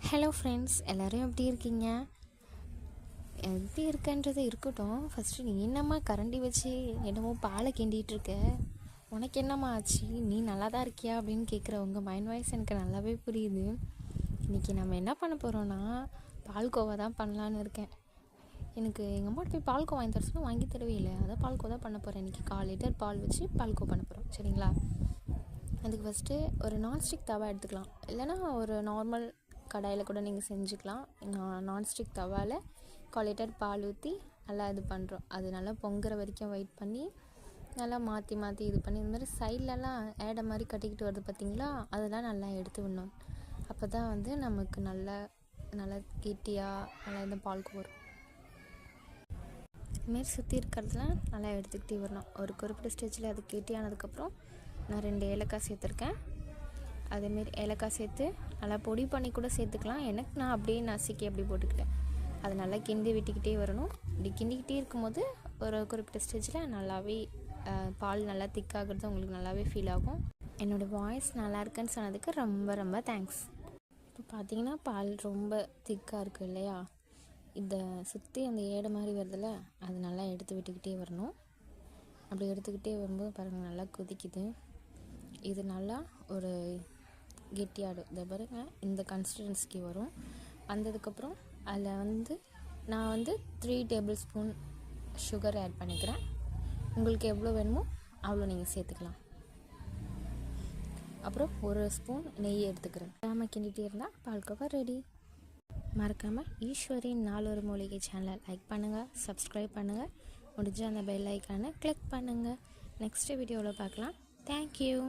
Hello friends, எல்லோரும் எப்படி இருக்கீங்க? எப்படி இருக்கன்றது இருக்கட்டும். ஃபஸ்ட்டு நீ என்னம்மா கரண்டி வச்சு என்னமோ பாலை கிண்டிகிட்ருக்க? உனக்கு என்னம்மா ஆச்சு? நீ நல்லா தான் இருக்கியா அப்படின்னு கேட்குற உங்கள் மைண்ட் வாய்ஸ் எனக்கு நல்லாவே புரியுது. இன்றைக்கி நம்ம என்ன பண்ண போகிறோன்னா, பால்கோவா தான் பண்ணலான்னு இருக்கேன். எனக்கு எங்கள் அம்மா போய் பால்கோவா வாங்கி தர சொன்னால் வாங்கி தரவே இல்லை. அதான் பால்கோவா தான் பண்ண போகிறேன். இன்றைக்கி 1/4 லிட்டர் பால் வச்சு பால்கோவா பண்ண போகிறோம், சரிங்களா? அதுக்கு ஃபஸ்ட்டு ஒரு நான்ஸ்டிக் தவா எடுத்துக்கலாம். இல்லைனா ஒரு நார்மல் கடாயில் கூட நீங்கள் செஞ்சுக்கலாம். நான்ஸ்டிக் தவாவில் 1/4 லிட்டர் பால் ஊற்றி நல்லா இது பண்ணுறோம். அது நல்லா பொங்குற வரைக்கும் வெயிட் பண்ணி நல்லா மாற்றி இது பண்ணி இந்த மாதிரி சைட்லலாம் ஏடை மாதிரி கட்டிக்கிட்டு வருது பார்த்திங்களா, அதெல்லாம் நல்லா எடுத்து விடணும். அப்போ தான் வந்து நமக்கு நல்லா கெட்டியாக நல்லா இந்த பால்க்கு வரும். இதுமாரி சுற்றி இருக்கிறதுலாம் நல்லா எடுத்துக்கிட்டே வரணும். ஒரு குறிப்பிட்ட ஸ்டேஜில் அது கெட்டியானதுக்கப்புறம் நான் 2 ஏலக்காய் சேர்த்துருக்கேன். அதேமாரி ஏலக்காய் சேர்த்து நல்லா பொடி பண்ணி கூட சேர்த்துக்கலாம். நான் அப்படியே நசுக்கி அப்படி போட்டுக்கிட்டேன். அதை நல்லா கிண்டி விட்டுக்கிட்டே வரணும். இப்படி கிண்டிக்கிட்டே இருக்கும்போது ஒரு குறிப்பிட்ட ஸ்டேஜில் நல்லாவே பால் நல்லா திக்காகிறது உங்களுக்கு நல்லாவே ஃபீல் ஆகும். என்னோடய வாய்ஸ் நல்லா இருக்குன்னு சொன்னதுக்கு ரொம்ப ரொம்ப தேங்க்ஸ். இப்போ பார்த்தீங்கன்னா பால் ரொம்ப திக்காக இருக்குது இல்லையா? இதை சுற்றி அந்த ஏடை மாதிரி வருதில்ல, அது நல்லா எடுத்து விட்டுக்கிட்டே வரணும். அப்படி எடுத்துக்கிட்டே வரும்போது பாருங்கள் நல்லா கொதிக்குது. இது நல்லா ஒரு கெட்டியாடும். இதை பாருங்கள், இந்த கன்சிஸ்டன்சிக்கு வரும். வந்ததுக்கப்புறம் அதில் நான் 3 டேபிள் ஸ்பூன் சுகர் ஆட் பண்ணிக்கிறேன். உங்களுக்கு எவ்வளோ வேணுமோ அவ்வளோ நீங்கள் சேர்த்துக்கலாம். அப்புறம் 1 ஸ்பூன் நெய் எடுத்துக்கிறேன். கிண்டிகிட்டே இருந்தால் பால்கோவா ரெடி. மறக்காமல் ஈஸ்வரின் நாளொரு மூலிகை சேனலை லைக் பண்ணுங்கள், சப்ஸ்கிரைப் பண்ணுங்கள், முடிஞ்ச அந்த பெல் ஐக்கானை கிளிக் பண்ணுங்கள். நெக்ஸ்ட் வீடியோவில் பார்க்கலாம். தேங்க்யூ.